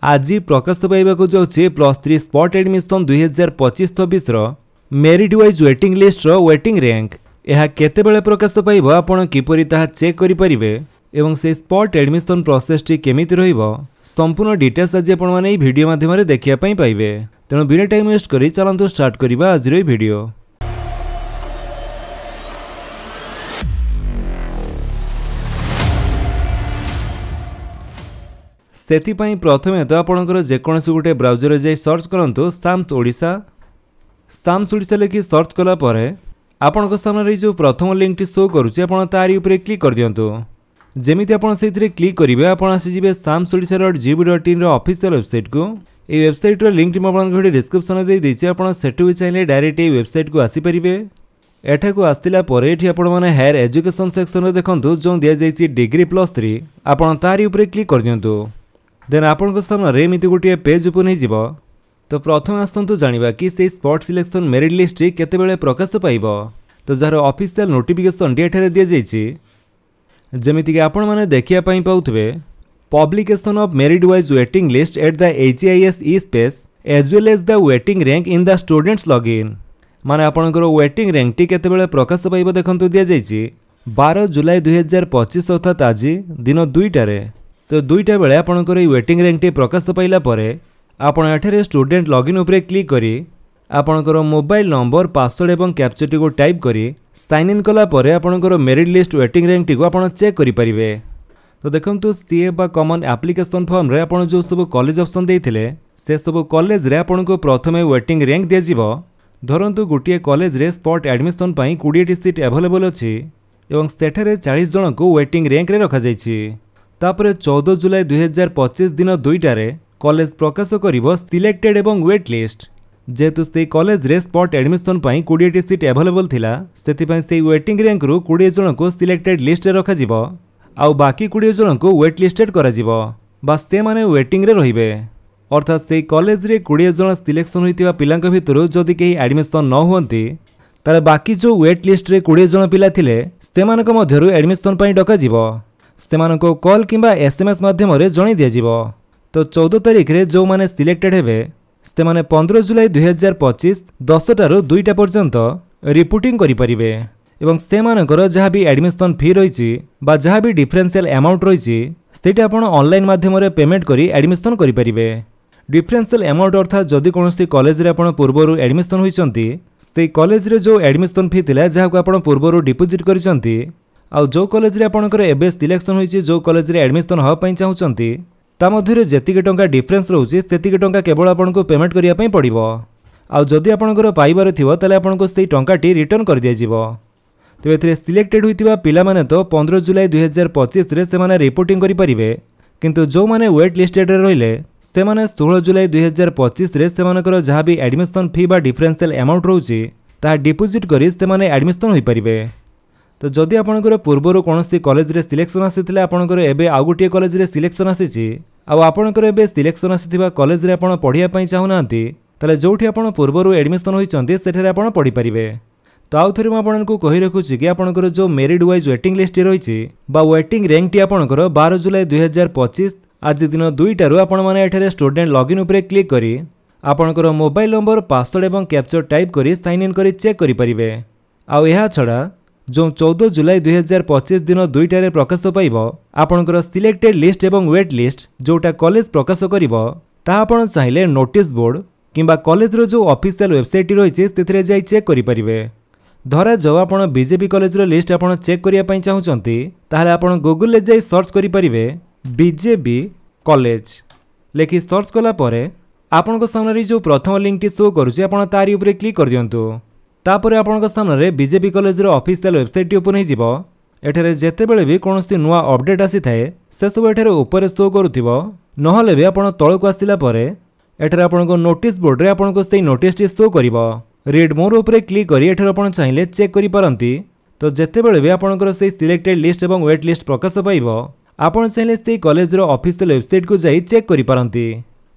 आज प्रकाश पाइबाकू जाउछि +3 spot admission 2025-26 merit wise waiting list waiting rank. यह केतेबेले प्रकाश पाइबो आपण किपरि ताहा चेक करि परिबे एवं से स्पॉट एडमिशन प्रोसेस टी केमिति रहिबो संपूर्ण डिटेल्स आज आपण माने वीडियो माध्यम रे देखिया पई पाइबे। तेणु बिना टाइम वेस्ट करी चलंतु स्टार्ट करिबा आज रो वीडियो। सेथिपाई प्रथमे तो आपणकर जेकोसी गोटे ब्राउजर जाई सर्च करंतु साम्स ओडिशा। साम्स ओडिशा लिखि सर्च कला परे आपणक सामने जो प्रथम लिंक टी शो करूछि आपण तारी ऊपर क्लिक कर दियंतु। जेमिति आपण सेथिरे क्लिक करिवे आपण आसी जिवे samsodisha.gov.in रो ऑफिशियल वेबसाइट को। ए वेबसाइट रो लिंक टी म आपन भिडियो डिस्क्रिप्शन रे दे दिछि। आपण सेटु चाहिले डायरेक्ट ए वेबसाइट को आसी परिबे। एठा को आस्तिला परे एठी आपण माने हायर एजुकेशन सेक्शन रे देखंतु जो दिया जाइछि डिग्री +3 आपण तारी ऊपर क्लिक कर दियंतु। देन आपण सामने एमती गोटे पेज ओपन हो। तो प्रथम आसतु जानिबा कि से स्पॉट सिलेक्शन मेरिट लिस्ट केतेबेले प्रकाश पाइबो। तो जार ऑफिशियल नोटिफिकेशन एठारे दिया जाइछि। जेमिति कि आपण माने देखिया पई पाउथबे publication of merit wise waiting list at the HIS space as well as the waiting rank in the students login. माने आपणकर वेटिंग रैंक टी केतेबेले प्रकाश पाइबो देखंतु दिया जाइछि 12 जुलाई 2025 अर्थात आज दिन 2टारे। तो 2टा बेले आपणकर वेटिंग रैंक टी प्रकाश पाइला परे आपण एठारे स्टूडेंट लॉगिन उपरे क्लिक करी आपणकर मोबाइल नंबर पासवर्ड एवं कैप्चा टी को टाइप करी साइन इन कला परे आपणकर merit list waiting rank T को आपण चेक करि परिबे। तो देखंतु सीए बा कॉमन एप्लिकेशन फॉर्म रे आपण जो सब कॉलेज ऑप्शन देइथिले से सब कॉलेज रे आपण को प्रथमे वेटिंग रैंक दिया जिवो। धरंतु गोटिए कॉलेज रे स्पॉट एडमिशन पई 20 टी सीट अवेलेबल अछि एवं सेठारे 40 जन को वेटिंग रैंक रे रखा जाइछि। तापरे 14 जुलाई 2025 दिन 2टारे कॉलेज प्रकाश करिवो सिलेक्टेड एवं वेट लिस्ट। जेतु से कॉलेज रे स्पॉट एडमिशन पई 20 टी सीट अवेलेबल थिला सेति पई से वेटिंग रैंक रु 20 जन को सिलेक्टेड लिस्ट रे रखा जिवो आउ बाकी 20 जन को वेट लिस्टेड करा जिवो। बस से माने वेटिंग रे रहिबे। अर्थात से कॉलेज रे 20 जन सिलेक्शन होइतिबा पिलांक भितरु जदि केही एडमिशन न होंती ताले बाकी जो वेट लिस्ट रे 20 जन पिला थिले सेमानक मध्यरु एडमिशन पई डका जिवो। सेमानको कॉल किंबा SMS माध्यम रे जणी दिया जिवो। तो 14 तारिख रे जो माने सिलेक्टेड हेबे से माने 15 जुलाई 2025 10 टारू 2टा पर्यंत रिपोर्टिंग करि परिबे एवं से मानकर जहाँ भी एडमिशन फी रही बा जहाँ भी डिफरेंशियल अमाउंट रही सेटा आपण ऑनलाइन माध्यम रे पेमेंट करी एडमिशन करि परिबे। डिफरेंशियल अमाउंट अर्थात जदि कोनोसी कॉलेज रे आपण पूर्वरु एडमिशन होइचंती से कॉलेज रे जो एडमिशन फी थिला जहाँ को आपण पूर्वरु डिपोजिट करिसंती आउ जो कॉलेज रे आपणकर एबे सिलेक्शन होइछि जो कॉलेज रे एडमिशन ह पई चाहुचंती ता मध्यरे जेतिके टंका डिफरेंस रहउछि सेतिके टंका केवल आपनको पेमेंट करिया पई पड़िबो। आउ जदि आपणकर पाइबार थिबो ताले आपनको सेई टंकाटी रिटर्न कर दिया जिवो। तो एथिरे सिलेक्टेड होइतिबा पिला माने तो 15 जुलाई 2025 रे से माने रिपोर्टिंग करि परिबे किंतु जो माने वेट लिस्टेड रे रहिले से माने 16 जुलाई 2025 रे से मानकर जहाँ भी एडमिशन फी बा डिफरेंशियल अमाउंट रहउछि ता डिपोजिट करी से माने एडमिशन होई परिबे। तो जदि आपणकर पूर्वरु कोनोसी कॉलेज रे सिलेक्शन आसीथिले आपणकर एबे आ गोटिए कॉलेज रे सिलेक्शन आसीछि आ आपणकर एबे सिलेक्शन आसीथिबा कॉलेज रे आपण पढिया पई चाहुनांती ताले जोठी आपण पूर्वरु एडमिशन होइचंती सेठरे आपण पढि परिबे। तो आउ थरे म आपणको कहि रखुछि कि आपणकर जो मेरिट वाइज वेटिंग लिस्ट रहिछि बा वेटिंग रैंक टी आपणकर 12 जुलाई 2025 आज दिन 2टारू आपण माने एठारे स्टूडेंट लॉगिन उपरे क्लिक करी आपणकर मोबाइल नंबर पासवर्ड एवं कैप्चा टाइप करी साइन इन करी चेक करि परिबे। आउ एहा छडा जो 14 जुलाई 2025 दिन 2टारे प्रकाश पाइबो आपणकर सिलेक्टेड लिस्ट एवं वेट लिस्ट जोटा कॉलेज प्रकाश करिवो ता आपण चाहिले नोटिस बोर्ड किंबा कॉलेज रो जो ऑफिशियल वेबसाइट रहिछि सेथिरे जाई चेक करि परिबे। धरा जो आपण बीजेपी कॉलेज रो लिस्ट आपण चेक करिया पई चाहुचंती ताहाले आपण गूगल ले जाई सर्च करि परिबे बीजेपी कॉलेज लेखि सर्च कला परे आपणको सामने जो प्रथम लिंक टी शो करूछि आपण तारी ऊपर क्लिक कर दियंतु। तापर आपणको सामने बीजेपी कॉलेज रो ऑफिशियल वेबसाइट टी ओपन होइजिवो। एठारे जेतेबेले भी कोनोसी नुवा अपडेट आसी थाए से सब एठारे ऊपर शो करूथिबो नहले भी आपण तळको आसिला परे एठारे आपणको नोटिस बोर्ड रे आपणको सेई नोटिस टी शो करिवो। रीड मोर ऊपर क्लिक करी एठारे आपण चाहिले चेक करि पारंती। तो जेतेबेले भी आपणकर सेई सिलेक्टेड लिस्ट एवं वेट लिस्ट प्रकाश पाइबो आपण चाहिले सेई कॉलेज रो ऑफिशियल वेबसाइट को जाई चेक करि पारंती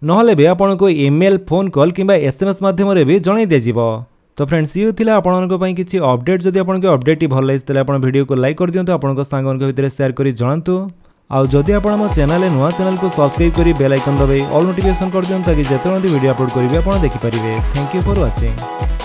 नहले भी आपणको ईमेल फोन कॉल किंबा SMS माध्यम रे भी जणाई दे जिवो। तो फ्रेंड्स ये थिला आपनको पई किछि अपडेट जदि आपनको अपडेट भल लागिस तले आपण वीडियो को लाइक कर दियंतु आपनको सांगन के भितर शेयर करी जणांतु आउ जदि आपण आम चैनल नुआ चैनल को सब्सक्राइब करी बेल आइकन दबाई ऑल नोटिफिकेशन कर दियंता कि जेते वीडियो अपलोड करिवे आपण देखि परिबे। Thank you for watching.